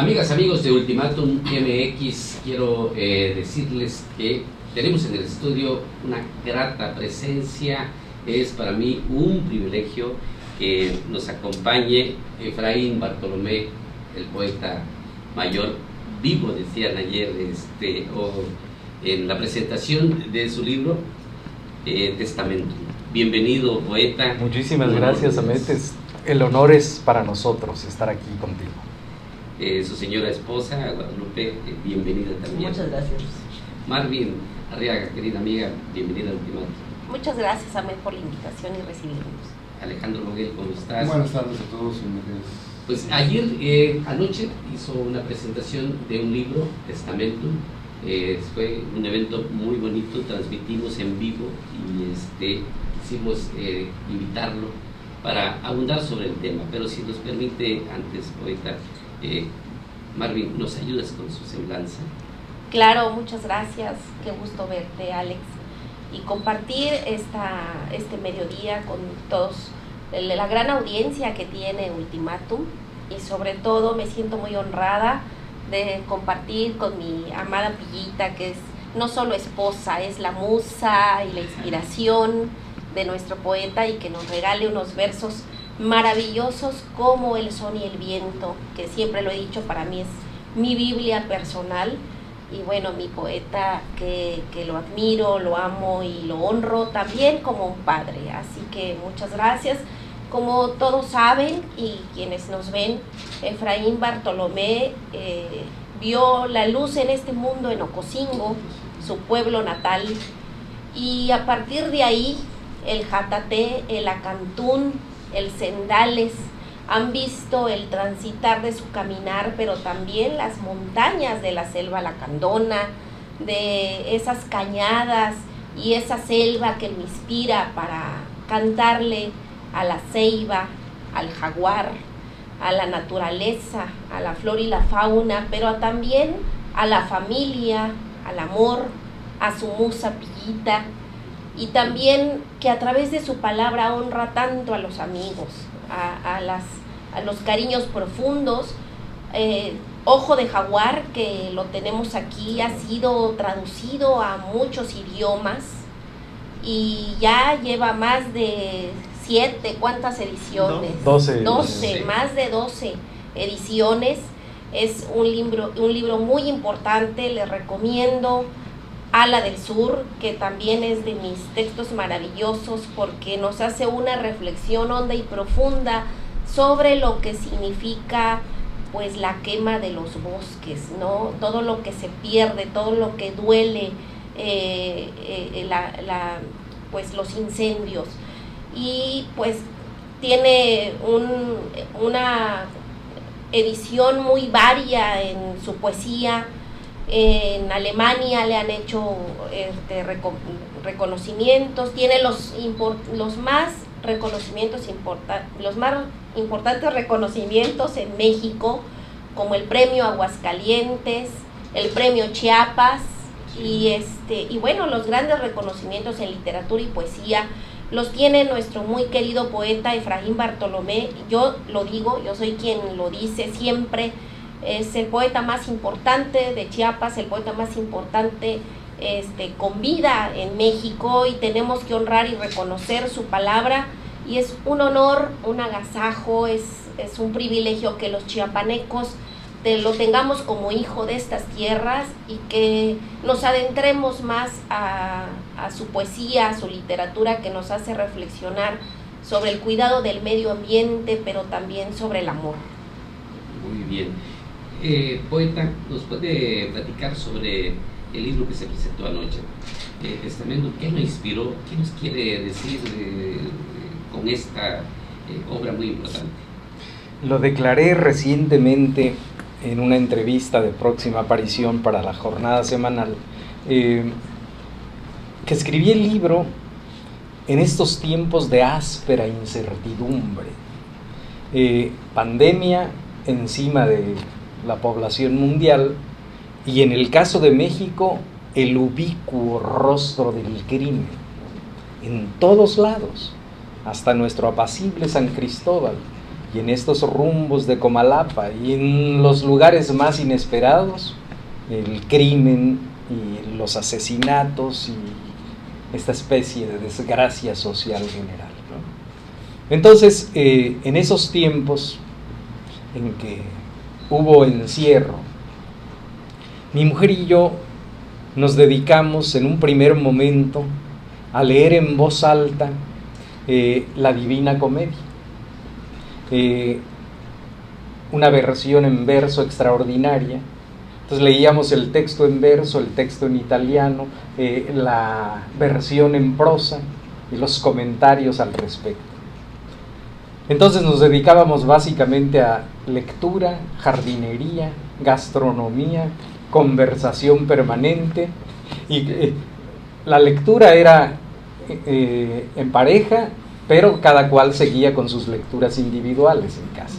Amigas, amigos de Ultimátum MX, quiero decirles que tenemos en el estudio una grata presencia. Es para mí un privilegio que nos acompañe Efraín Bartolomé, el poeta mayor, vivo, decían ayer, en la presentación de su libro Testamento. Bienvenido, poeta. Muchísimas gracias, Ametes. El honor es para nosotros estar aquí contigo. Su señora esposa, Guadalupe, bienvenida también. Muchas gracias. Marvin Arriaga, querida amiga, bienvenida al Ultimátum. Muchas gracias, Amet, por la invitación y recibirnos. Alejandro Loguel, ¿cómo estás? Buenas tardes a todos. Pues ayer, anoche, hizo una presentación de un libro, Testamento. Fue un evento muy bonito, transmitimos en vivo y quisimos invitarlo para abundar sobre el tema. Pero si nos permite, antes, poeta, Marvin, ¿nos ayudas con su semblanza? Claro, muchas gracias. Qué gusto verte, Alex. Y compartir este mediodía con todos, la gran audiencia que tiene Ultimátum. Y sobre todo me siento muy honrada de compartir con mi amada Pillita, que es no solo esposa, es la musa y la inspiración de nuestro poeta, y que nos regale unos versos maravillosos como El son y el viento, que siempre lo he dicho, para mí es mi Biblia personal. Y bueno, mi poeta que lo admiro, lo amo y lo honro también como un padre. Así que muchas gracias. Como todos saben y quienes nos ven, Efraín Bartolomé vio la luz en este mundo en Ocosingo, su pueblo natal, y a partir de ahí el Jataté, el Acantún, el Sendales han visto el transitar de su caminar, pero también las montañas de la selva lacandona, de esas cañadas y esa selva que me inspira para cantarle a la ceiba, al jaguar, a la naturaleza, a la flora y la fauna, pero también a la familia, al amor, a su musa Pillita, y también que a través de su palabra honra tanto a los amigos, a los cariños profundos. Ojo de Jaguar, que lo tenemos aquí, ha sido traducido a muchos idiomas y ya lleva más de 7, ¿cuántas ediciones? 12, más de 12 ediciones. Es un libro muy importante, les recomiendo Ala del Sur, que también es de mis textos maravillosos, porque nos hace una reflexión honda y profunda sobre lo que significa pues la quema de los bosques, ¿no? Todo lo que se pierde, todo lo que duele, pues los incendios. Y pues tiene una edición muy varia en su poesía. En Alemania le han hecho reconocimientos, tiene los más importantes reconocimientos en México, como el premio Aguascalientes, el premio Chiapas, y bueno, los grandes reconocimientos en literatura y poesía los tiene nuestro muy querido poeta Efraín Bartolomé. Yo lo digo, yo soy quien lo dice siempre. Es el poeta más importante de Chiapas, el poeta más importante con vida en México, y tenemos que honrar y reconocer su palabra, y es un honor, un agasajo, es un privilegio que los chiapanecos lo tengamos como hijo de estas tierras, y que nos adentremos más a su poesía, a su literatura, que nos hace reflexionar sobre el cuidado del medio ambiente, pero también sobre el amor. Muy bien. Poeta, ¿nos puede platicar sobre el libro que se presentó anoche, Testamento? ¿Qué lo inspiró? ¿Qué nos quiere decir con esta obra muy importante? Lo declaré recientemente en una entrevista de próxima aparición para la jornada semanal, que escribí el libro en estos tiempos de áspera incertidumbre, pandemia encima de la población mundial, y en el caso de México, el ubicuo rostro del crimen en todos lados, hasta nuestro apacible San Cristóbal, y en estos rumbos de Comalapa y en los lugares más inesperados, el crimen y los asesinatos y esta especie de desgracia social general, ¿no? Entonces, en esos tiempos en que hubo encierro, mi mujer y yo nos dedicamos en un primer momento a leer en voz alta la Divina Comedia, una versión en verso extraordinaria. Entonces leíamos el texto en verso, el texto en italiano, la versión en prosa y los comentarios al respecto. Entonces nos dedicábamos básicamente a lectura, jardinería, gastronomía, conversación permanente, y la lectura era en pareja, pero cada cual seguía con sus lecturas individuales en casa.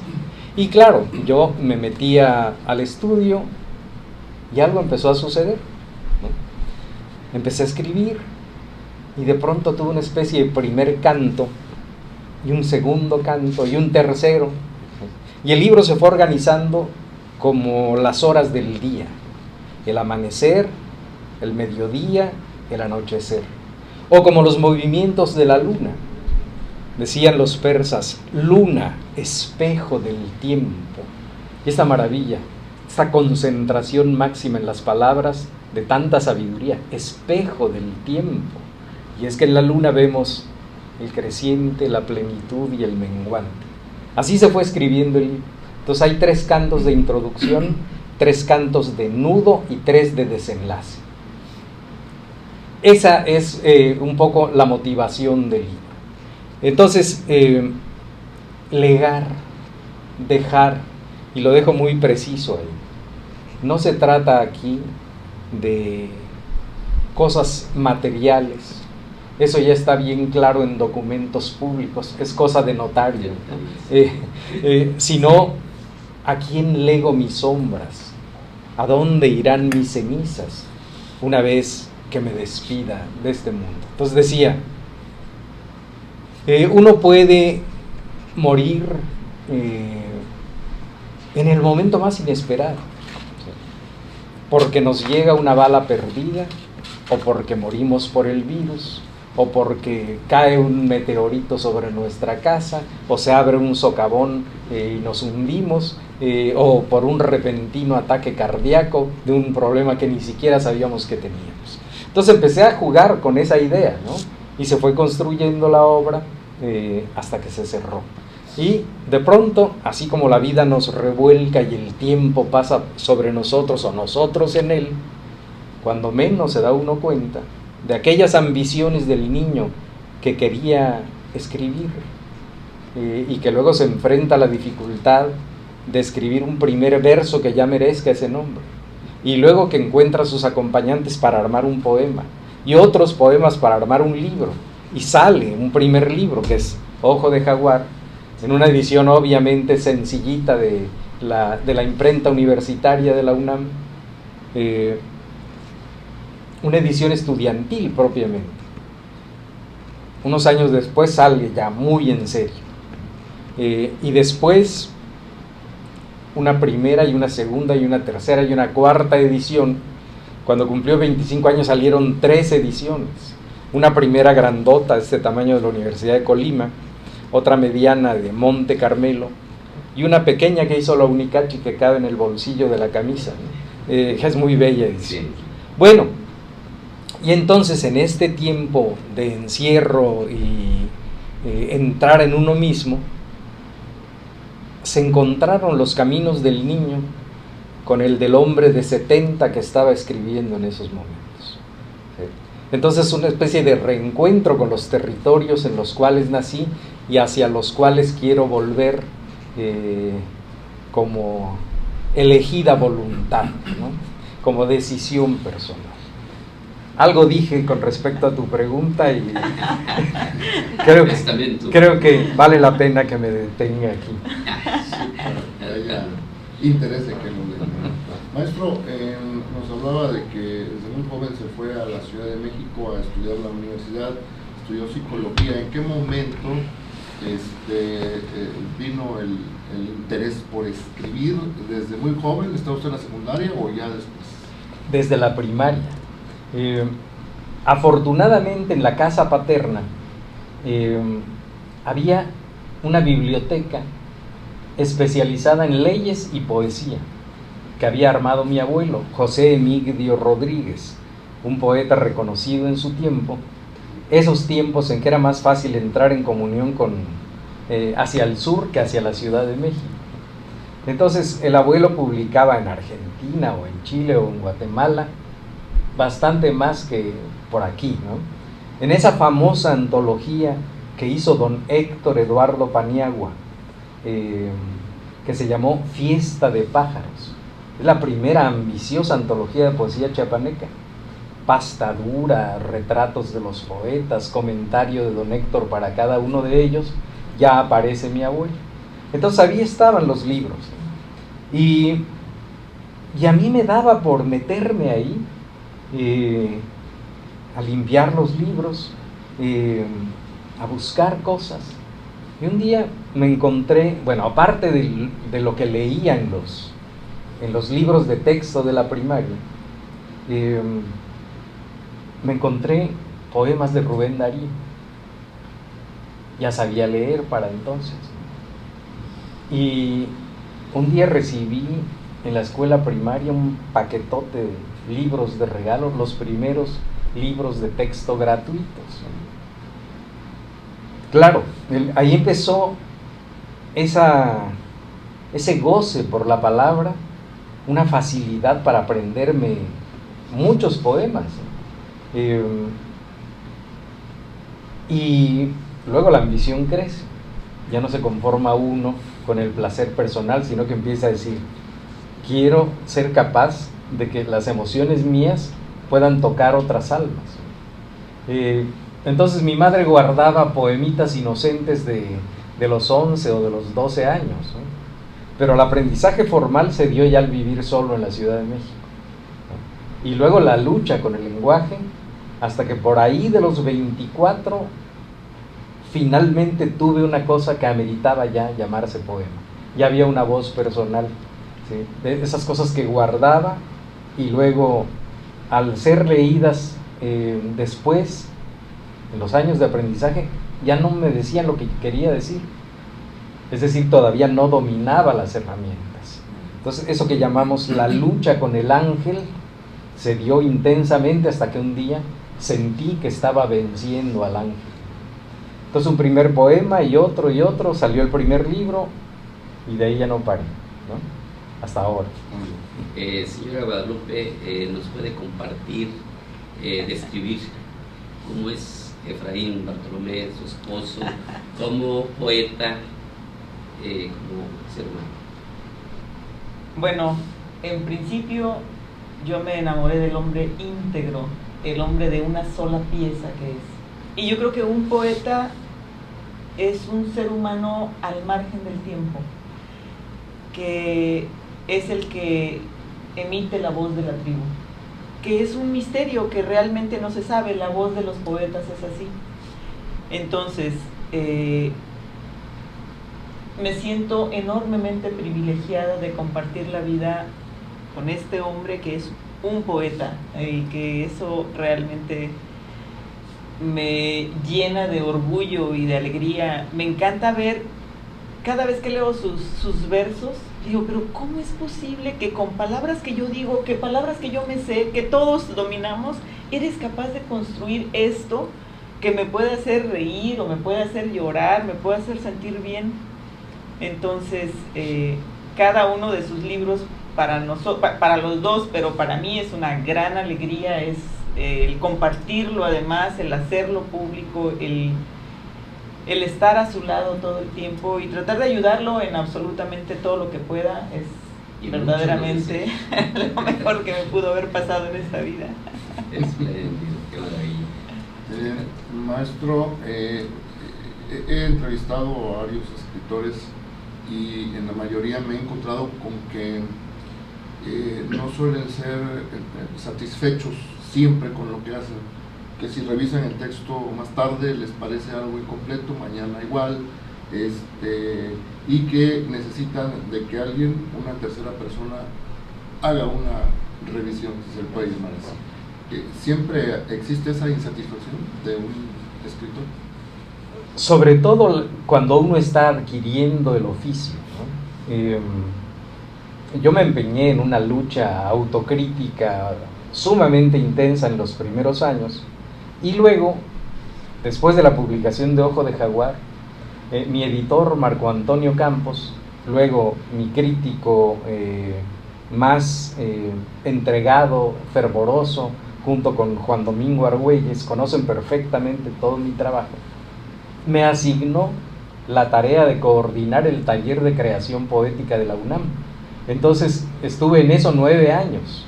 Y claro, yo me metía al estudio y algo empezó a suceder, ¿no? Empecé a escribir y de pronto tuve una especie de primer canto y un segundo canto y un tercero, y el libro se fue organizando como las horas del día: el amanecer, el mediodía, el anochecer, o como los movimientos de la luna. Decían los persas: luna, espejo del tiempo. Y esta maravilla, esta concentración máxima en las palabras de tanta sabiduría: espejo del tiempo. Y es que en la luna vemos el creciente, la plenitud y el menguante. Así se fue escribiendo el libro. Entonces hay 3 cantos de introducción, 3 cantos de nudo y 3 de desenlace. Esa es un poco la motivación del libro. Entonces, legar, dejar, y lo dejo muy preciso ahí, no se trata aquí de cosas materiales. Eso ya está bien claro en documentos públicos, es cosa de notario, ¿no? Sino, ¿a quién lego mis sombras? ¿A dónde irán mis cenizas una vez que me despida de este mundo? Entonces decía, uno puede morir en el momento más inesperado, porque nos llega una bala perdida, o porque morimos por el virus, o porque cae un meteorito sobre nuestra casa, o se abre un socavón y nos hundimos, o por un repentino ataque cardíaco de un problema que ni siquiera sabíamos que teníamos. Entonces empecé a jugar con esa idea, ¿no? Y se fue construyendo la obra hasta que se cerró. Y de pronto, así como la vida nos revuelca y el tiempo pasa sobre nosotros o nosotros en él, cuando menos se da uno cuenta de aquellas ambiciones del niño que quería escribir y que luego se enfrenta a la dificultad de escribir un primer verso que ya merezca ese nombre, y luego que encuentra sus acompañantes para armar un poema y otros poemas para armar un libro, y sale un primer libro que es Ojo de Jaguar, en una edición obviamente sencillita de la imprenta universitaria de la UNAM, una edición estudiantil propiamente. Unos años después sale ya muy en serio, y después una primera y una segunda y una tercera y una cuarta edición. Cuando cumplió 25 años salieron 3 ediciones, una primera grandota de este tamaño de la Universidad de Colima, otra mediana de Monte Carmelo y una pequeña que hizo la Unicachi que cabe en el bolsillo de la camisa, ¿no? Es muy bella edición. Sí. Bueno, y entonces en este tiempo de encierro y entrar en uno mismo, se encontraron los caminos del niño con el del hombre de 70 que estaba escribiendo en esos momentos. ¿Sí? Entonces una especie de reencuentro con los territorios en los cuales nací y hacia los cuales quiero volver como elegida voluntad, ¿no? Como decisión personal. Algo dije con respecto a tu pregunta y creo que vale la pena que me detenga aquí. Interés de que lo den. Maestro, nos hablaba de que desde muy joven se fue a la Ciudad de México a estudiar la universidad, estudió psicología. ¿En qué momento vino el el interés por escribir desde muy joven? ¿Está usted en la secundaria o ya después? Desde la primaria. Afortunadamente en la casa paterna había una biblioteca especializada en leyes y poesía que había armado mi abuelo, José Emigdio Rodríguez, un poeta reconocido en su tiempo, esos tiempos en que era más fácil entrar en comunión hacia el sur que hacia la Ciudad de México. Entonces el abuelo publicaba en Argentina o en Chile o en Guatemala bastante más que por aquí, ¿no? En esa famosa antología que hizo don Héctor Eduardo Paniagua, que se llamó Fiesta de Pájaros, es la primera ambiciosa antología de poesía chiapaneca. Pasta dura, retratos de los poetas, comentario de don Héctor para cada uno de ellos, ya aparece mi abuelo. Entonces ahí estaban los libros, y a mí me daba por meterme ahí, a limpiar los libros, a buscar cosas. Y un día me encontré, bueno, aparte de lo que leía en los libros de texto de la primaria, me encontré poemas de Rubén Darío. Ya sabía leer para entonces. Y un día recibí en la escuela primaria un paquetote de libros de regalo, los primeros libros de texto gratuitos. Claro, ahí empezó ese goce por la palabra, una facilidad para aprenderme muchos poemas. Y luego la ambición crece, ya no se conforma uno con el placer personal, sino que empieza a decir, quiero ser capaz de que las emociones mías puedan tocar otras almas. Entonces mi madre guardaba poemitas inocentes de los 11 o de los 12 años, ¿no? Pero el aprendizaje formal se dio ya al vivir solo en la Ciudad de México, ¿no? Y luego la lucha con el lenguaje, hasta que por ahí de los 24 finalmente tuve una cosa que ameritaba ya llamarse poema. Ya había una voz personal, ¿sí? De esas cosas que guardaba, y luego al ser leídas después, en los años de aprendizaje, ya no me decían lo que quería decir. Es decir, todavía no dominaba las herramientas. Entonces eso que llamamos la lucha con el ángel se dio intensamente hasta que un día sentí que estaba venciendo al ángel. Entonces un primer poema y otro, salió el primer libro, y de ahí ya no paré, ¿no? Hasta ahora. Señora Guadalupe, ¿nos puede compartir, describir cómo es Efraín Bartolomé, su esposo, como poeta, como ser humano? Bueno, en principio yo me enamoré del hombre íntegro, el hombre de una sola pieza que es. Y yo creo que un poeta es un ser humano al margen del tiempo, que es el que emite la voz de la tribu, que es un misterio que realmente no se sabe. La voz de los poetas es así. Entonces, me siento enormemente privilegiada de compartir la vida con este hombre que es un poeta, y que eso realmente me llena de orgullo y de alegría. Me encanta ver, cada vez que leo sus versos, digo, pero ¿cómo es posible que con palabras que yo digo, que palabras que yo me sé, que todos dominamos, eres capaz de construir esto que me puede hacer reír o me puede hacer llorar, me puede hacer sentir bien? Entonces, cada uno de sus libros para los dos, pero para mí es una gran alegría, es el compartirlo, además el hacerlo público, el estar a su lado todo el tiempo y tratar de ayudarlo en absolutamente todo lo que pueda. Es verdaderamente lo mejor que me pudo haber pasado en esta vida. Espléndido, qué maravilla. Maestro, he entrevistado a varios escritores y en la mayoría me he encontrado con que no suelen ser satisfechos siempre con lo que hacen, que si revisan el texto más tarde les parece algo incompleto, mañana igual, y que necesitan de que alguien, una tercera persona, haga una revisión, si se le puede llamar así. ¿Siempre existe esa insatisfacción de un escritor? Sobre todo cuando uno está adquiriendo el oficio, ¿no? Yo me empeñé en una lucha autocrítica sumamente intensa en los primeros años, y luego, después de la publicación de Ojo de Jaguar, mi editor Marco Antonio Campos, luego mi crítico más entregado, fervoroso, junto con Juan Domingo Argüelles, conocen perfectamente todo mi trabajo, me asignó la tarea de coordinar el taller de creación poética de la UNAM. Entonces estuve en eso 9 años.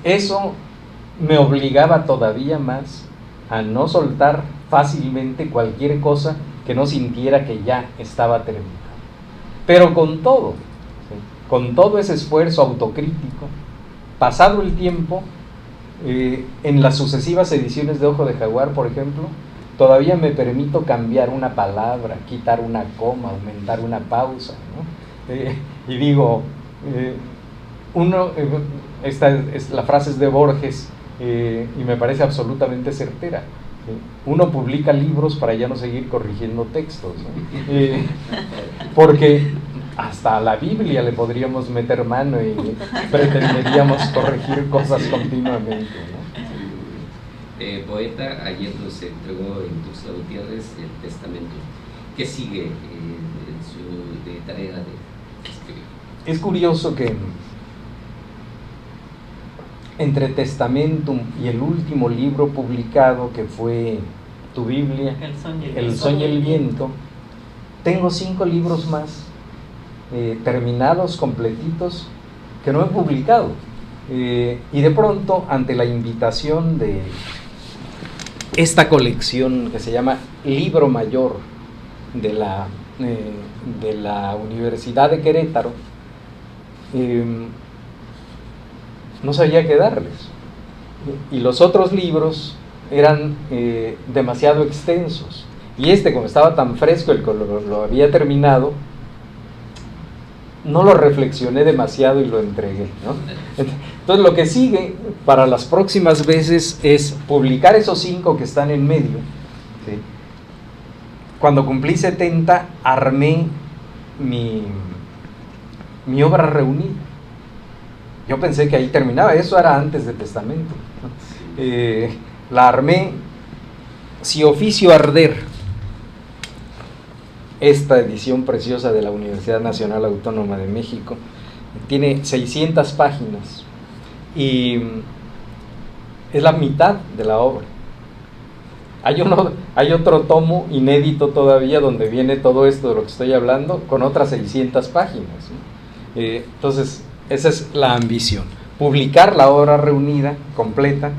Eso me obligaba todavía más a no soltar fácilmente cualquier cosa que no sintiera que ya estaba terminado. Pero con todo ese esfuerzo autocrítico, pasado el tiempo, en las sucesivas ediciones de Ojo de Jaguar, por ejemplo, todavía me permito cambiar una palabra, quitar una coma, aumentar una pausa, ¿no? Y digo, la frase es de Borges, y me parece absolutamente certera. Uno publica libros para ya no seguir corrigiendo textos, ¿no? Porque hasta a la Biblia le podríamos meter mano y pretenderíamos corregir cosas continuamente, ¿no? Poeta, ayer nos entregó en Tuxtla Gutiérrez el testamento. ¿Qué sigue en su tarea de escribir? Es curioso que entre Testamentum y el último libro publicado, que fue tu Biblia, El Son y el Viento, tengo 5 libros más terminados, completitos, que no he publicado. Y de pronto, ante la invitación de esta colección que se llama Libro Mayor de la Universidad de Querétaro, no sabía qué darles. Y los otros libros eran demasiado extensos. Y como estaba tan fresco, el que lo había terminado, no lo reflexioné demasiado y lo entregué, ¿no? Entonces lo que sigue para las próximas veces es publicar esos 5 que están en medio, ¿sí? Cuando cumplí 70, armé mi obra reunida. Yo pensé que ahí terminaba, eso era antes de Testamento, ¿no? La armé, Si oficio arder, esta edición preciosa de la Universidad Nacional Autónoma de México, tiene 600 páginas y es la mitad de la obra. Hay otro tomo inédito todavía donde viene todo esto de lo que estoy hablando con otras 600 páginas, ¿no? Entonces, esa es la ambición, publicar la obra reunida, completa,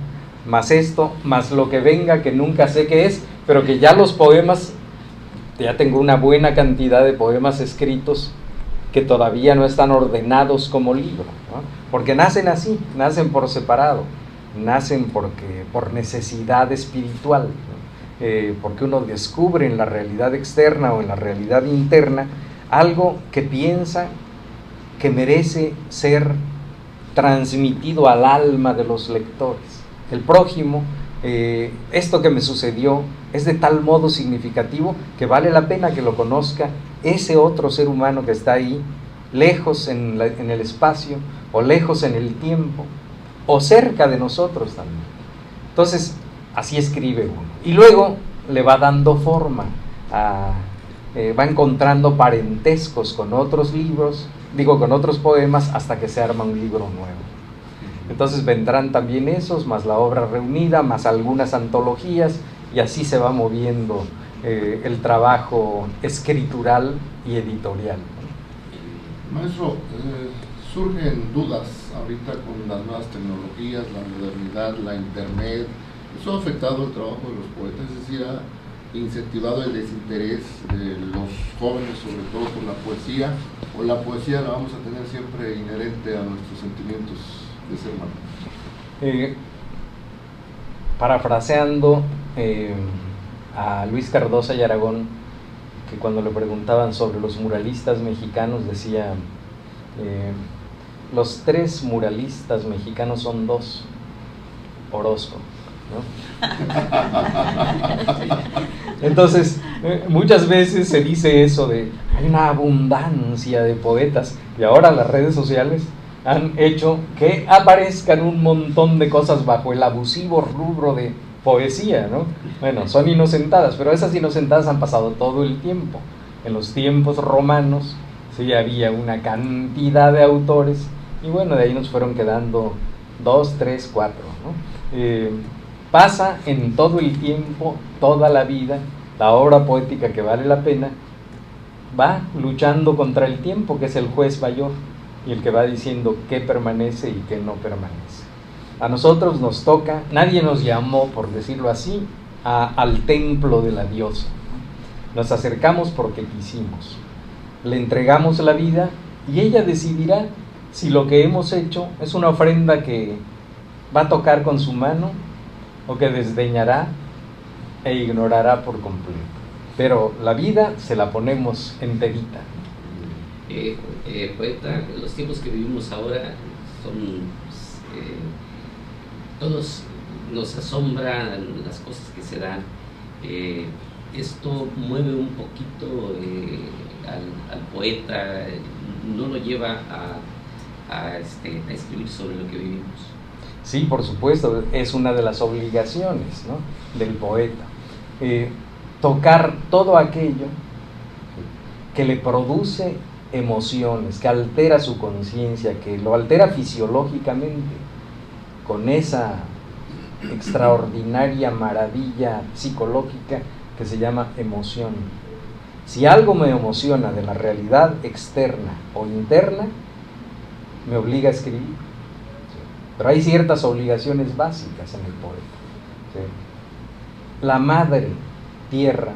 más esto, más lo que venga, que nunca sé qué es, pero que ya los poemas, ya tengo una buena cantidad de poemas escritos que todavía no están ordenados como libro, ¿no? Porque nacen así, nacen por separado, nacen por necesidad espiritual, ¿no? Porque uno descubre en la realidad externa o en la realidad interna algo que piensa que merece ser transmitido al alma de los lectores. El prójimo, esto que me sucedió es de tal modo significativo que vale la pena que lo conozca ese otro ser humano que está ahí, lejos en el espacio, o lejos en el tiempo, o cerca de nosotros también. Entonces, así escribe uno. Y luego le va dando forma, va encontrando parentescos con otros libros, con otros poemas, hasta que se arma un libro nuevo. Entonces vendrán también esos, más la obra reunida, más algunas antologías, y así se va moviendo el trabajo escritural y editorial. Maestro, surgen dudas ahorita con las nuevas tecnologías, la modernidad, la internet. ¿Eso ha afectado el trabajo de los poetas? Es decir, ha incentivado el desinterés de los jóvenes, sobre todo por la poesía, o la poesía la vamos a tener siempre inherente a nuestros sentimientos de ser humano? Parafraseando a Luis Cardosa y Aragón, que cuando le preguntaban sobre los muralistas mexicanos decía, los 3 muralistas mexicanos son 2, Orozco, ¿no? Entonces, muchas veces se dice eso de, hay una abundancia de poetas, y ahora las redes sociales han hecho que aparezcan un montón de cosas bajo el abusivo rubro de poesía, ¿no? Bueno, son inocentadas, pero esas inocentadas han pasado todo el tiempo. En los tiempos romanos sí había una cantidad de autores, y bueno, de ahí nos fueron quedando 2, 3, 4, ¿no? Pasa en todo el tiempo, toda la vida, la obra poética que vale la pena va luchando contra el tiempo, que es el juez mayor, y el que va diciendo qué permanece y qué no permanece. A nosotros nos toca, nadie nos llamó, por decirlo así, al templo de la diosa. Nos acercamos porque quisimos, le entregamos la vida y ella decidirá si lo que hemos hecho es una ofrenda que va a tocar con su mano o que desdeñará e ignorará por completo. Pero la vida se la ponemos enterita. Poeta, los tiempos que vivimos ahora son, todos nos asombran las cosas que se dan. Esto mueve un poquito al poeta, no lo lleva a escribir sobre lo que vivimos. Sí, por supuesto, es una de las obligaciones, ¿no?, del poeta. Tocar todo aquello que le produce emociones, que altera su conciencia, que lo altera fisiológicamente, con esa extraordinaria maravilla psicológica que se llama emoción. Si algo me emociona de la realidad externa o interna, me obliga a escribir. Pero hay ciertas obligaciones básicas en el poeta. ¿Sí? La madre tierra,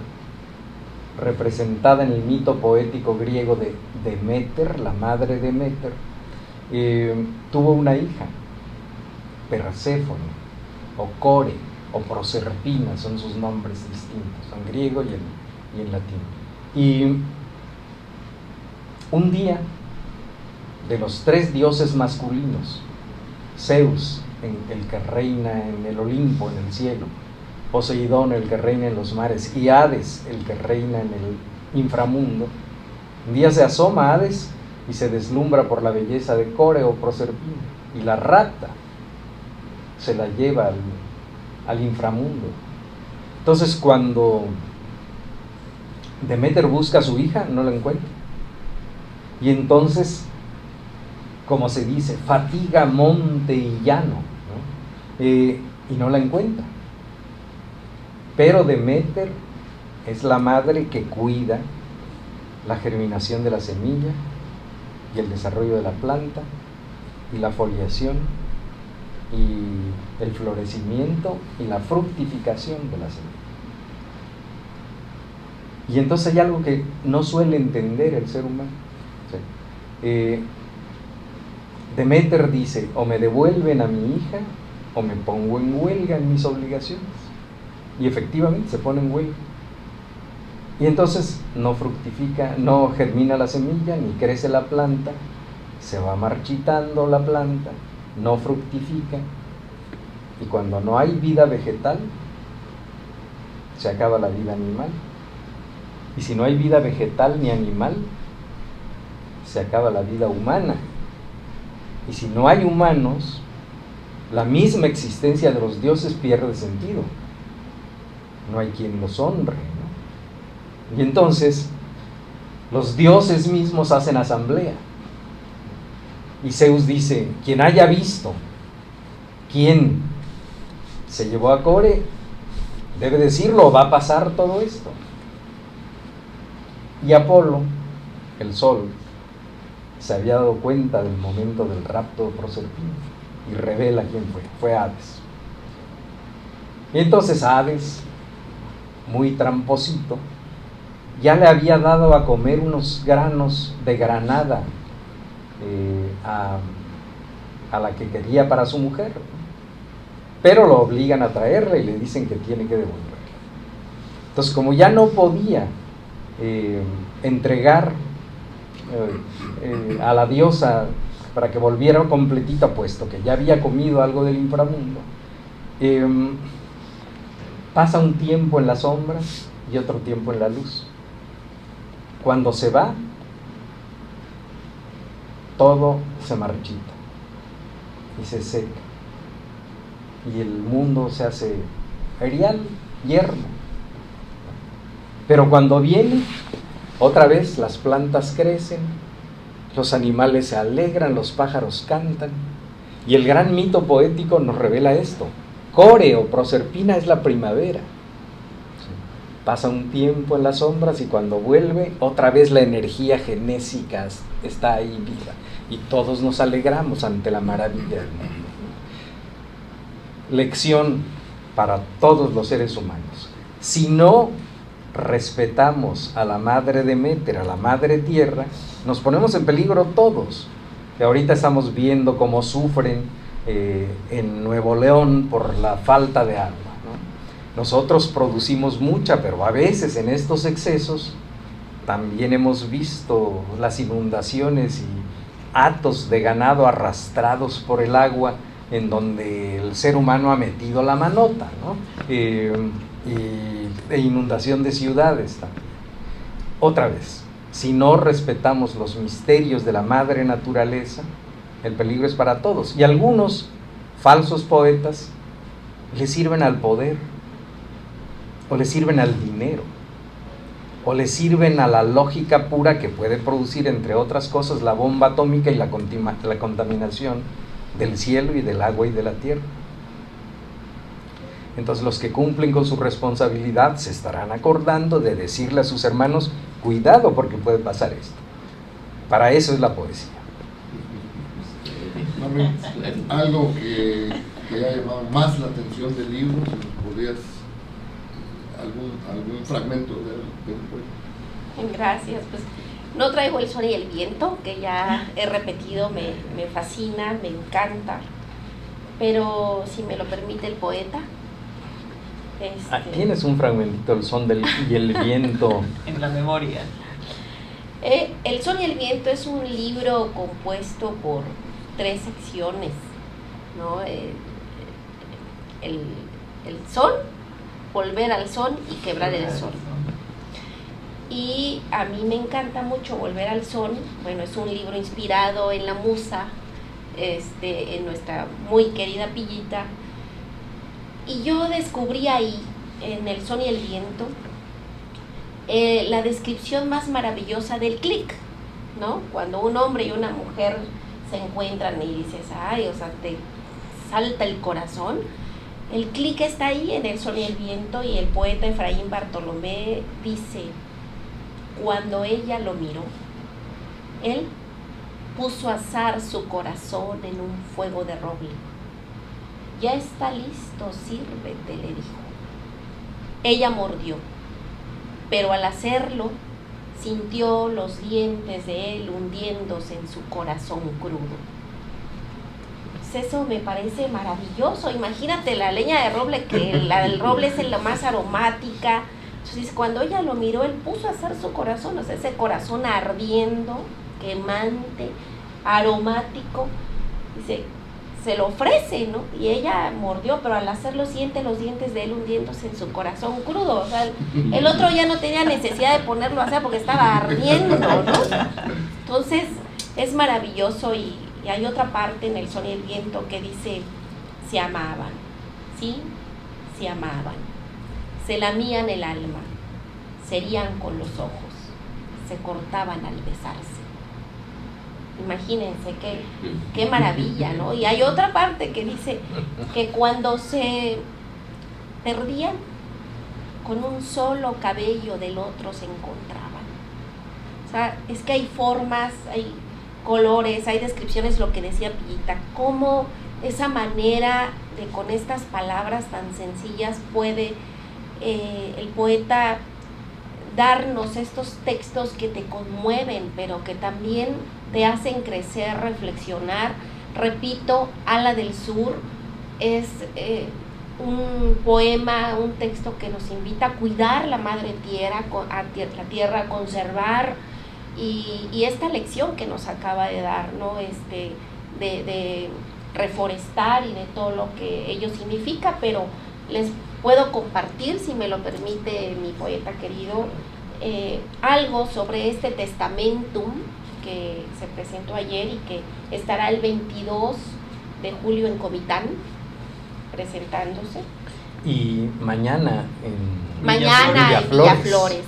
representada en el mito poético griego de Deméter, la madre Deméter, tuvo una hija, Perséfone, o Core, o Proserpina, son sus nombres distintos, en griego y en latín. Y un día, de los 3 dioses masculinos, Zeus, el que reina en el Olimpo, en el cielo, Poseidón, el que reina en los mares, y Hades, el que reina en el inframundo, un día se asoma Hades y se deslumbra por la belleza de Core o Proserpina, y la rapta, se la lleva al inframundo. Entonces, cuando Deméter busca a su hija, no la encuentra, y entonces, como se dice, fatiga monte y llano, ¿no? Y no la encuentra. Pero Deméter es la madre que cuida la germinación de la semilla y el desarrollo de la planta y la foliación y el florecimiento y la fructificación de la semilla. Y entonces hay algo que no suele entender el ser humano. ¿Sí? Deméter dice, o me devuelven a mi hija o me pongo en huelga en mis obligaciones. Y efectivamente se pone en huelga. Y entonces no fructifica, no germina la semilla, ni crece la planta, se va marchitando la planta, no fructifica. Y cuando no hay vida vegetal, se acaba la vida animal. Y si no hay vida vegetal ni animal, se acaba la vida humana. Y si no hay humanos, la misma existencia de los dioses pierde sentido. No hay quien los honre, ¿no? Y entonces, los dioses mismos hacen asamblea. Y Zeus dice, quien haya visto quién se llevó a Core, debe decirlo, va a pasar todo esto. Y Apolo, el sol, se había dado cuenta del momento del rapto de Proserpina y revela quién fue Hades. Y entonces Hades, muy tramposito, ya le había dado a comer unos granos de granada a la que quería para su mujer, pero lo obligan a traerla y le dicen que tiene que devolverla. Entonces, como ya no podía entregar a la diosa para que volviera completita, puesto que ya había comido algo del inframundo. Pasa un tiempo en las sombras y otro tiempo en la luz. Cuando se va, todo se marchita y se seca, y el mundo se hace erial, yermo. Pero cuando viene, otra vez las plantas crecen, los animales se alegran, los pájaros cantan, y el gran mito poético nos revela esto: Core o Proserpina es la primavera. Pasa un tiempo en las sombras y cuando vuelve, otra vez la energía genésica está ahí viva, y todos nos alegramos ante la maravilla del mundo. Lección para todos los seres humanos: si no respetamos a la madre Deméter, a la madre tierra, nos ponemos en peligro todos. Y ahorita estamos viendo cómo sufren en Nuevo León por la falta de agua, ¿no? Nosotros producimos mucha, pero a veces en estos excesos también hemos visto las inundaciones y hatos de ganado arrastrados por el agua, en donde el ser humano ha metido la manota, ¿no? E inundación de ciudades también. Otra vez, si no respetamos los misterios de la madre naturaleza, el peligro es para todos. Y algunos falsos poetas le sirven al poder, o le sirven al dinero, o le sirven a la lógica pura que puede producir, entre otras cosas, la bomba atómica y la contaminación del cielo y del agua y de la tierra. Entonces los que cumplen con su responsabilidad se estarán acordando de decirle a sus hermanos: cuidado, porque puede pasar esto. Para eso es la poesía. Mami, algo que haya llamado más la atención del libro, si nos podrías algún fragmento de un poema. Gracias. Pues no traigo El sol y el viento, que ya he repetido, me fascina, me encanta, pero si me lo permite el poeta. Tienes un fragmentito, El son y el viento. En la memoria. El sol y el viento es un libro compuesto por 3 secciones, ¿no? El sol, volver al sol y quebrar el sol. Y a mí me encanta mucho Volver al Sol. Bueno, es un libro inspirado en la musa, en nuestra muy querida Pillita. Y yo descubrí ahí, en El son y el viento, la descripción más maravillosa del clic, ¿no? Cuando un hombre y una mujer se encuentran y dices, ay, o sea, te salta el corazón. El clic está ahí en El son y el viento, y el poeta Efraín Bartolomé dice: cuando ella lo miró, él puso a asar su corazón en un fuego de roble. Ya está listo, sírvete, le dijo. Ella mordió, pero al hacerlo sintió los dientes de él hundiéndose en su corazón crudo. Pues eso me parece maravilloso. Imagínate la leña de roble, que la del roble es la más aromática. Entonces, cuando ella lo miró, él puso a asar su corazón, o sea, ese corazón ardiendo, quemante, aromático. Dice, se lo ofrece, ¿no? Y ella mordió, pero al hacerlo siente los dientes de él hundiéndose en su corazón crudo. O sea, el otro ya no tenía necesidad de ponerlo a hacer porque estaba ardiendo, ¿no? Entonces, es maravilloso. Y hay otra parte en El son y el viento que dice: se amaban, ¿sí? Se amaban. Se lamían el alma, serían con los ojos, se cortaban al besarse. Imagínense qué maravilla, ¿no? Y hay otra parte que dice que cuando se perdían, con un solo cabello del otro se encontraban. O sea, es que hay formas, hay colores, hay descripciones, lo que decía Pillita, cómo esa manera de, con estas palabras tan sencillas, puede el poeta darnos estos textos que te conmueven, pero que también te hacen crecer, reflexionar. Repito, Ala del Sur es un poema, un texto que nos invita a cuidar la madre tierra, la tierra, a conservar, y esta lección que nos acaba de dar, ¿no? De reforestar y de todo lo que ello significa, pero les puedo compartir, si me lo permite mi poeta querido, algo sobre este testamentum que se presentó ayer y que estará el 22 de julio en Comitán presentándose. Y mañana en Villaflores.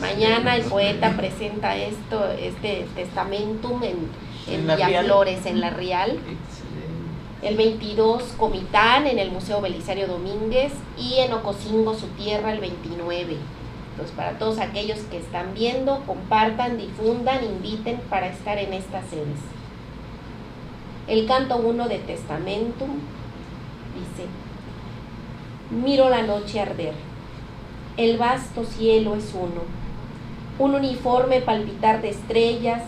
Mañana el poeta presenta este testamentum en Villaflores, en La Real. El 22 Comitán en el Museo Belisario Domínguez, y en Ocosingo, su tierra, el 29. Entonces, para todos aquellos que están viendo, compartan, difundan, inviten para estar en estas sedes. El canto 1 de Testamentum dice: miro la noche arder, el vasto cielo es uno, un uniforme palpitar de estrellas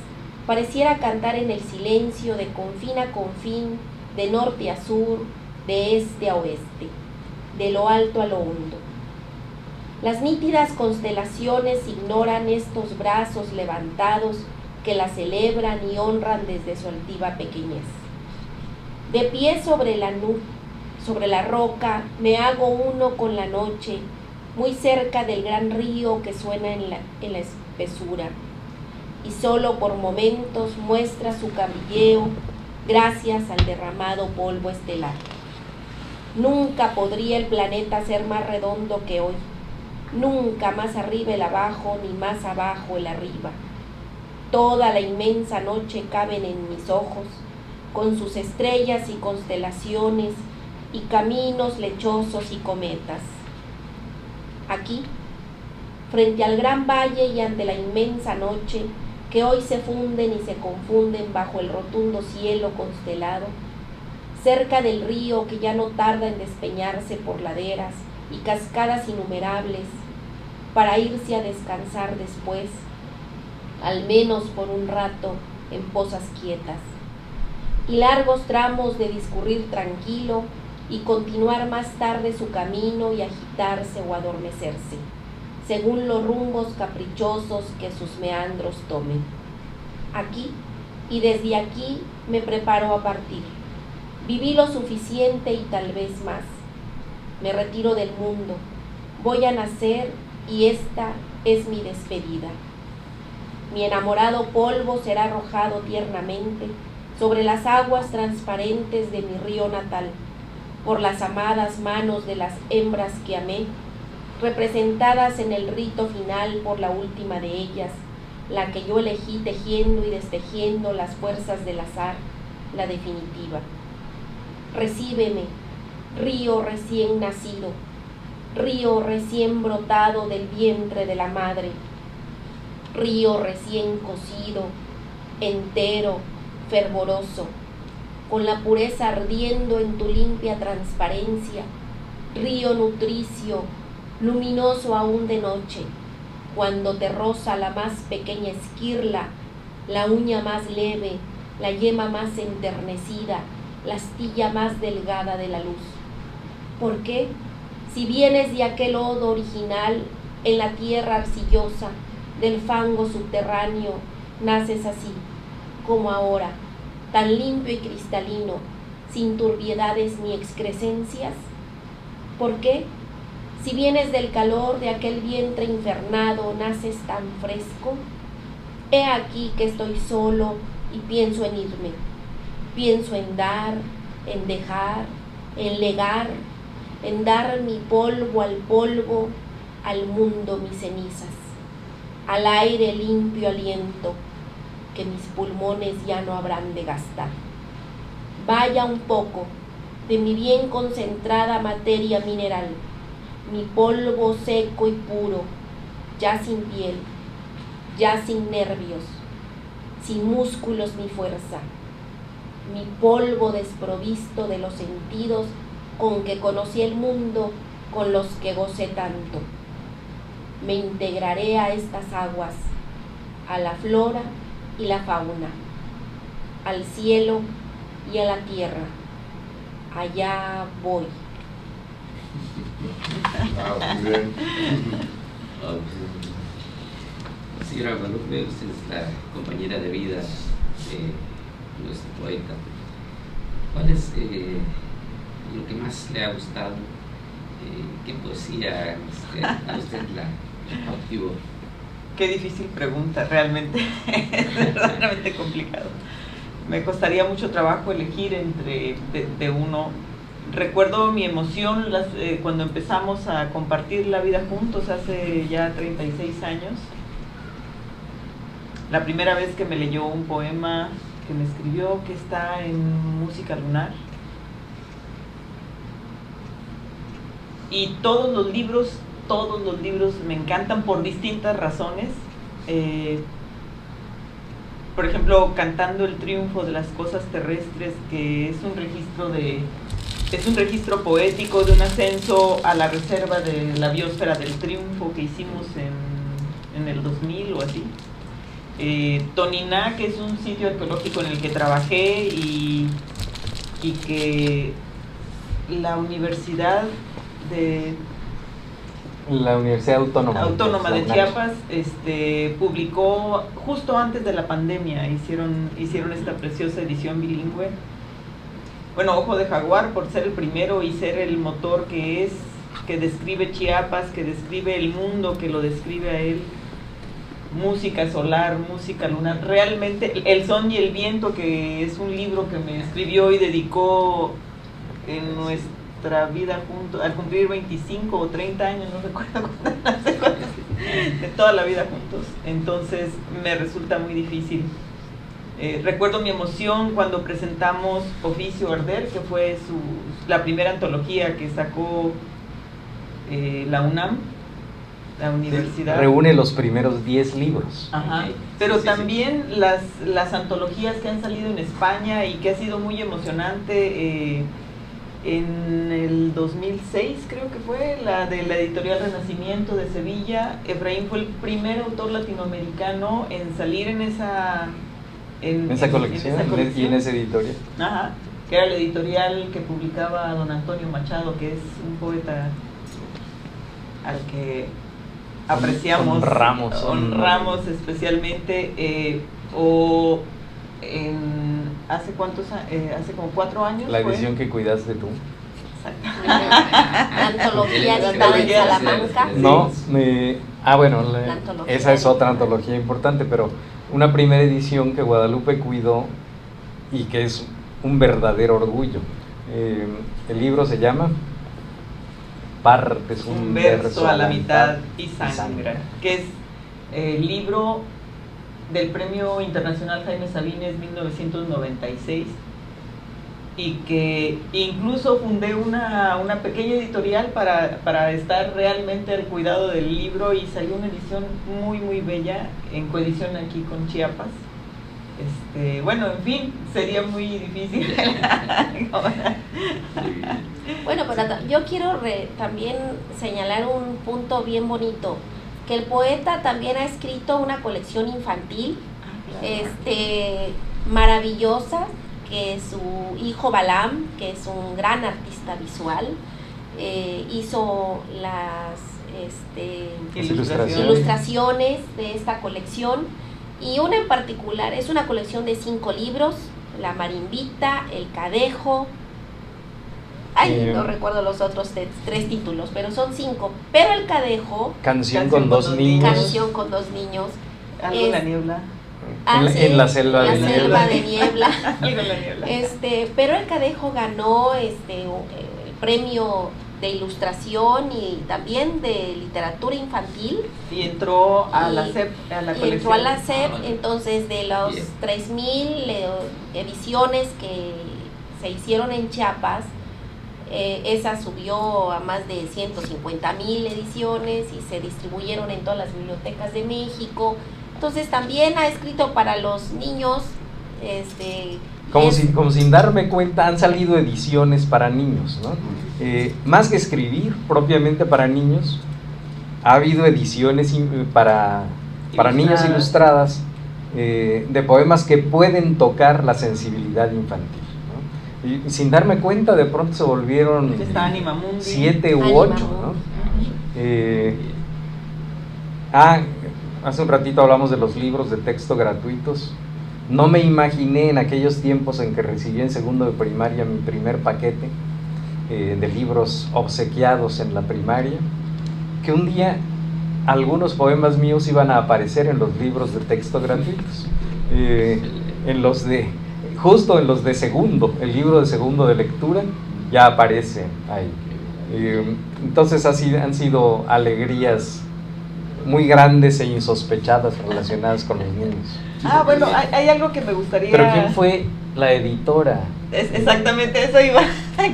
pareciera cantar en el silencio de confín a confín, de norte a sur, de este a oeste, de lo alto a lo hondo. Las nítidas constelaciones ignoran estos brazos levantados que la celebran y honran desde su altiva pequeñez. De pie sobre la roca me hago uno con la noche, muy cerca del gran río que suena en la espesura, y solo por momentos muestra su cabelleo gracias al derramado polvo estelar. Nunca podría el planeta ser más redondo que hoy, nunca más arriba el abajo, ni más abajo el arriba. Toda la inmensa noche caben en mis ojos, con sus estrellas y constelaciones, y caminos lechosos y cometas. Aquí, frente al gran valle y ante la inmensa noche, que hoy se funden y se confunden bajo el rotundo cielo constelado, cerca del río que ya no tarda en despeñarse por laderas y cascadas innumerables, para irse a descansar después, al menos por un rato, en pozas quietas, y largos tramos de discurrir tranquilo y continuar más tarde su camino y agitarse o adormecerse, según los rumbos caprichosos que sus meandros tomen. Aquí, y desde aquí, me preparo a partir. Viví lo suficiente y tal vez más. Me retiro del mundo. Voy a nacer y esta es mi despedida. Mi enamorado polvo será arrojado tiernamente sobre las aguas transparentes de mi río natal, por las amadas manos de las hembras que amé, representadas en el rito final por la última de ellas, la que yo elegí tejiendo y destejiendo las fuerzas del azar, la definitiva. Recíbeme, río recién nacido, río recién brotado del vientre de la madre, río recién cocido, entero, fervoroso, con la pureza ardiendo en tu limpia transparencia, río nutricio, luminoso aún de noche, cuando te roza la más pequeña esquirla, la uña más leve, la yema más enternecida, la astilla más delgada de la luz. ¿Por qué? Si vienes de aquel lodo original, en la tierra arcillosa, del fango subterráneo, naces así, como ahora, tan limpio y cristalino, sin turbiedades ni excrescencias. ¿Por qué? Si vienes del calor de aquel vientre infernado, naces tan fresco. He aquí que estoy solo y pienso en irme. Pienso en dar, en dejar, en legar, en dar mi polvo, al mundo mis cenizas, al aire limpio aliento, que mis pulmones ya no habrán de gastar. Vaya un poco de mi bien concentrada materia mineral, mi polvo seco y puro, ya sin piel, ya sin nervios, sin músculos ni fuerza, mi polvo desprovisto de los sentidos con que conocí el mundo, con los que gocé tanto. Me integraré a estas aguas, a la flora y la fauna, al cielo y a la tierra. Allá voy. Muy bien. Señora Guadalupe, usted es la compañera de vida de nuestro poeta. ¿Cuál es lo que más le ha gustado? ¿Qué poesía a usted la cautivó? Qué difícil pregunta, realmente. Es verdaderamente complicado. Me costaría mucho trabajo elegir entre de uno. Recuerdo mi emoción cuando empezamos a compartir la vida juntos hace ya 36 años. La primera vez que me leyó un poema que me escribió, que está en Música Lunar. Y todos los libros me encantan por distintas razones. Por ejemplo, Cantando el triunfo de las cosas terrestres, que es un registro poético de un ascenso a la reserva de la biosfera del Triunfo que hicimos en el 2000 o así. Toniná, que es un sitio arqueológico en el que trabajé y que la Universidad Autónoma de Chiapas publicó justo antes de la pandemia. Hicieron esta preciosa edición bilingüe. Bueno, Ojo de Jaguar, por ser el primero y ser el motor que describe Chiapas, que describe el mundo, que lo describe a él. Música solar, música lunar. Realmente, El son y el viento, que es un libro que me escribió y dedicó en nuestra vida juntos, al cumplir 25 o 30 años, no recuerdo de toda la vida juntos. Entonces me resulta muy difícil. Recuerdo mi emoción cuando presentamos Oficio Arder, que fue la primera antología que sacó la UNAM, la universidad. Reúne los primeros 10 libros. Ajá. Pero también las antologías que han salido en España y que ha sido muy emocionante. En el 2006 creo que fue, la de la editorial Renacimiento de Sevilla. Efraín fue el primer autor latinoamericano en salir en esa colección y en esa editorial. Ajá, que era la editorial que publicaba don Antonio Machado, que es un poeta al que apreciamos, honramos especialmente. ¿Hace como 4 años? La edición que cuidaste tú. Exacto. La antología editada en Salamanca. No, esa es otra antología importante, pero una primera edición que Guadalupe cuidó y que es un verdadero orgullo. El libro se llama Partes, un verso a la mitad y sangra, que es el libro del Premio Internacional Jaime Sabines 1996, y que incluso fundé una pequeña editorial para estar realmente al cuidado del libro, y salió una edición muy muy bella en coedición aquí con Chiapas. Bueno, en fin, sería muy difícil. Bueno, pero yo quiero también señalar un punto bien bonito, que el poeta también ha escrito una colección infantil maravillosa, que su hijo Balam, que es un gran artista visual, hizo las ilustraciones de esta colección, y una en particular es una colección de 5 libros: La Marimbita, El Cadejo, no recuerdo los otros 3 títulos, pero son 5. Pero El Cadejo, Canción con dos niños. Algo en la niebla. En la selva de niebla. Pero El Cadejo ganó el premio de ilustración y también de literatura infantil. Y entró a la SEP, Entró a la SEP, entonces de los 3,000 ediciones que se hicieron en Chiapas, esa subió a más de 150,000 ediciones y se distribuyeron en todas las bibliotecas de México. Entonces también ha escrito para los niños. Como sin darme cuenta, han salido ediciones para niños, ¿no? Más que escribir propiamente para niños, ha habido ediciones para niños ilustradas de poemas que pueden tocar la sensibilidad infantil, ¿no? Y sin darme cuenta, de pronto se volvieron Está Anima Mundi. 7 u Anima 8, Mundi. ¿no? Hace un ratito hablamos de los libros de texto gratuitos. No me imaginé en aquellos tiempos en que recibí en segundo de primaria mi primer paquete de libros obsequiados en la primaria, que un día algunos poemas míos iban a aparecer en los libros de texto gratuitos, justo en los de segundo, el libro de segundo de lectura ya aparece ahí. Entonces han sido alegrías muy grandes e insospechadas relacionadas con los niños. Bueno, hay algo que me gustaría... ¿Pero quién fue la editora? Exactamente, eso iba.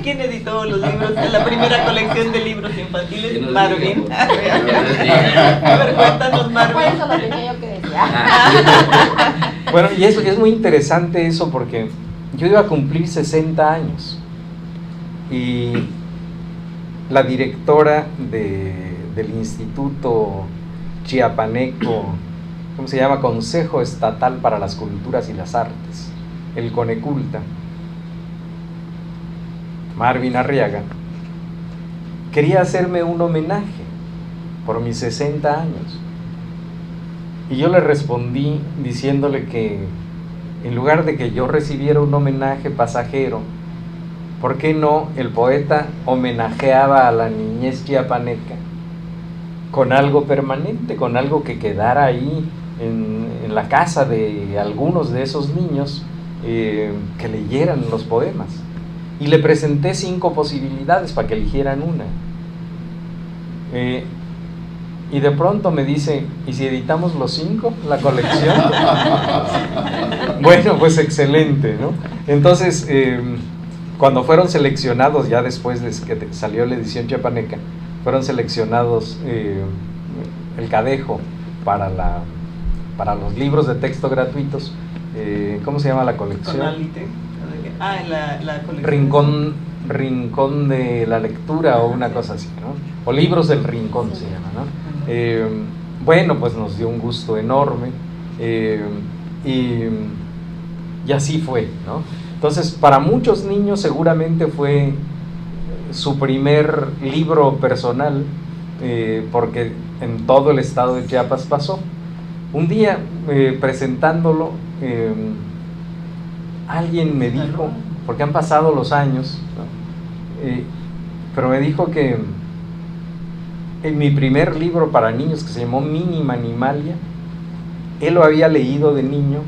¿Quién editó los libros de la primera colección de libros infantiles? Marvin. A ver, cuéntanos, Por Marvin. eso lo tenía yo que decir. Bueno, y es muy interesante eso, porque yo iba a cumplir 60 años y la directora del Instituto Chiapaneco, ¿cómo se llama? Consejo Estatal para las Culturas y las Artes, el CONECULTA, Marvin Arriaga, quería hacerme un homenaje por mis 60 años. Y yo le respondí diciéndole que en lugar de que yo recibiera un homenaje pasajero, ¿por qué no el poeta homenajeaba a la niñez chiapaneca con algo permanente, con algo que quedara ahí en la casa de algunos de esos niños, que leyeran los poemas? Y le presenté 5 posibilidades para que eligieran una. Y de pronto me dice, ¿y si editamos los 5, la colección? Bueno, pues excelente, ¿no? Entonces, cuando fueron seleccionados, ya después de que salió la edición chiapaneca, fueron seleccionados el Cadejo para los libros de texto gratuitos. ¿Cómo se llama la colección? Conalite. La colección. Rincón de la lectura o una cosa así, ¿no? O Libros del Rincón se llama, ¿no? Bueno, pues nos dio un gusto enorme, y así fue, ¿no? Entonces, para muchos niños seguramente fue su primer libro personal, porque en todo el estado de Chiapas pasó. Un día, presentándolo, alguien me dijo, porque han pasado los años, ¿no? Pero me dijo que en mi primer libro para niños, que se llamó Mínima Animalia, él lo había leído de niño,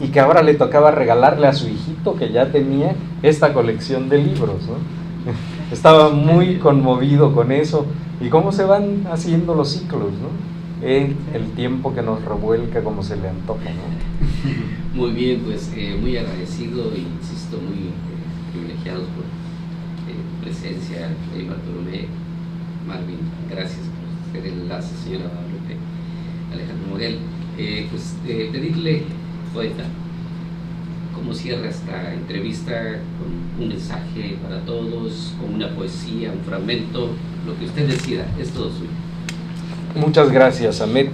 y que ahora le tocaba regalarle a su hijito, que ya tenía esta colección de libros, ¿no? Estaba muy conmovido con eso, y cómo se van haciendo los ciclos, ¿no? El tiempo que nos revuelca como se le antoja, ¿no? Muy bien, pues muy agradecido e insisto, muy privilegiados por presencia de Bartolomé. Marvin, gracias por ser el enlace, señora Guadalupe, Alejandro Moguel. Pedirle, poeta, cómo cierra esta entrevista, con un mensaje para todos, con una poesía, un fragmento, lo que usted decida, es todo suyo. Muchas gracias, Ahmed.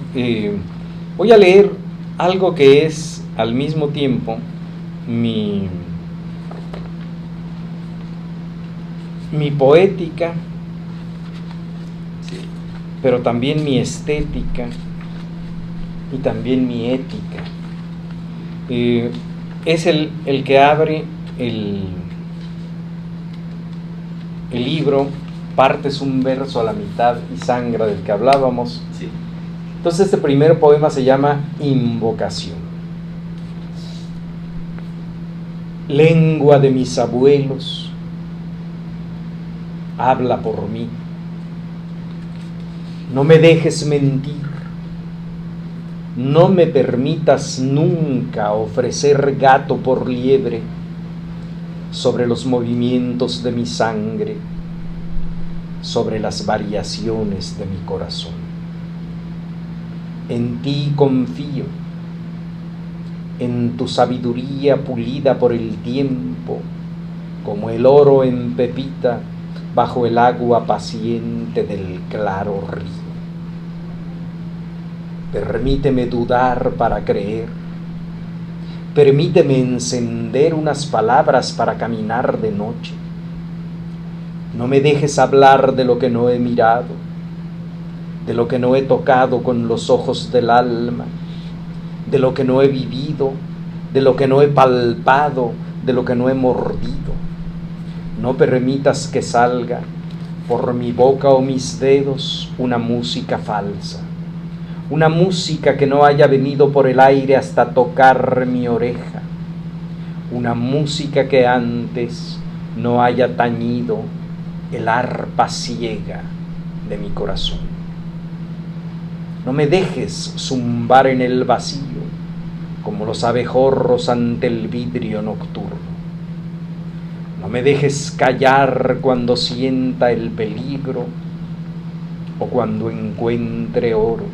Voy a leer algo que es al mismo tiempo mi poética, pero también mi estética y también mi ética. Es el que abre el libro. Partes un verso a la mitad y sangra, del que hablábamos. Sí. Entonces este primer poema se llama Invocación. Lengua de mis abuelos, habla por mí. No me dejes mentir. No me permitas nunca ofrecer gato por liebre sobre los movimientos de mi sangre, sobre las variaciones de mi corazón. En ti confío, en tu sabiduría pulida por el tiempo, como el oro en pepita bajo el agua paciente del claro río. Permíteme dudar para creer, Permíteme encender unas palabras para caminar de noche. No me dejes hablar de lo que no he mirado, de lo que no he tocado con los ojos del alma, de lo que no he vivido, de lo que no he palpado, de lo que no he mordido. No permitas que salga por mi boca o mis dedos una música falsa, una música que no haya venido por el aire hasta tocar mi oreja, una música que antes no haya tañido el arpa ciega de mi corazón. No me dejes zumbar en el vacío como los abejorros ante el vidrio nocturno. No me dejes callar cuando sienta el peligro o cuando encuentre oro.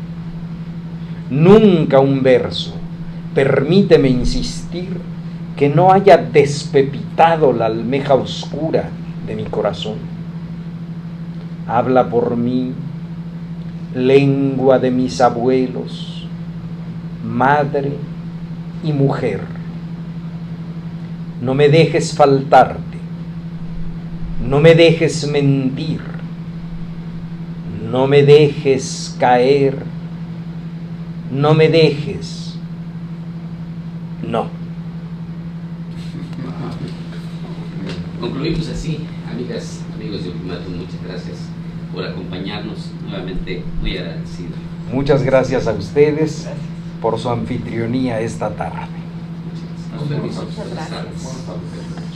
Nunca un verso, permíteme insistir, que no haya despepitado la almeja oscura de mi corazón. Habla por mí, lengua de mis abuelos, madre y mujer. No me dejes faltarte, no me dejes mentir, no me dejes caer, no me dejes, no. Concluimos así, amigas, amigos de Ultimátum, muchas gracias por acompañarnos, nuevamente muy agradecido. Muchas gracias a ustedes por su anfitrionía esta tarde. Con permiso. Muchas gracias. Buenas tardes.